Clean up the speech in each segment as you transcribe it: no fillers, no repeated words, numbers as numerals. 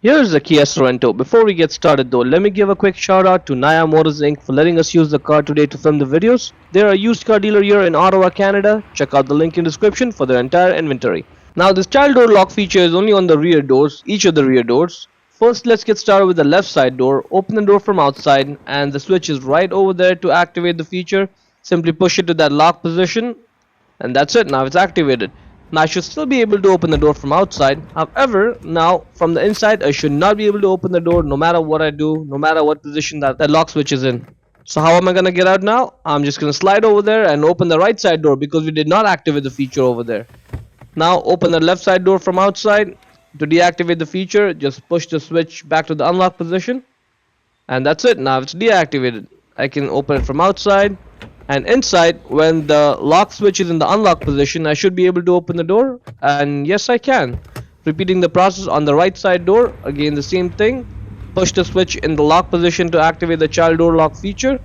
Here's the Kia Sorento. Before we get started though, let me give a quick shout out to Naya Motors Inc. for letting us use the car today to film the videos. They're a used car dealer here in Ottawa, Canada. Check out the link in description for their entire inventory. Now this child door lock feature is only on the rear doors, each of the rear doors. First let's get started with the left side door. Open the door from outside and the switch is right over there to activate the feature. Simply push it to that lock position and that's it. Now it's activated. Now I should still be able to open the door from outside. However, now from the inside I should not be able to open the door no matter what I do, no matter what position that lock switch is in. So how am I gonna get out now? I'm just gonna slide over there and open the right side door because we did not activate the feature over there. Now open the left side door from outside. To deactivate the feature, just push the switch back to the unlock position. And that's it. Now it's deactivated. I can open it from outside. And inside, when the lock switch is in the unlock position, I should be able to open the door. And yes, I can. Repeating the process on the right side door. Again, the same thing. Push the switch in the lock position to activate the child door lock feature.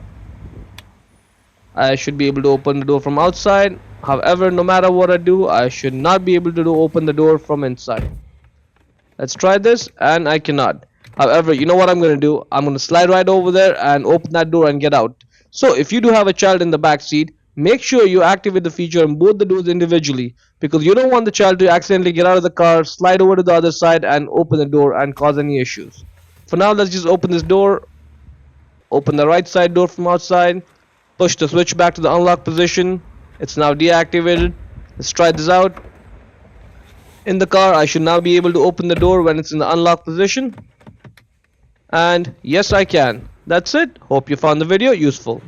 I should be able to open the door from outside. However, no matter what I do, I should not be able to open the door from inside. Let's try this, and I cannot. However, you know what I'm going to do? I'm going to slide right over there and open that door and get out. So if you do have a child in the back seat, make sure you activate the feature on both the doors individually, because you don't want the child to accidentally get out of the car, slide over to the other side and open the door and cause any issues. For now, let's just open this door. Open the right side door from outside. Push the switch back to the unlock position. It's now deactivated. Let's try this out. In the car, I should now be able to open the door when it's in the unlock position. And yes, I can. That's it. Hope you found the video useful.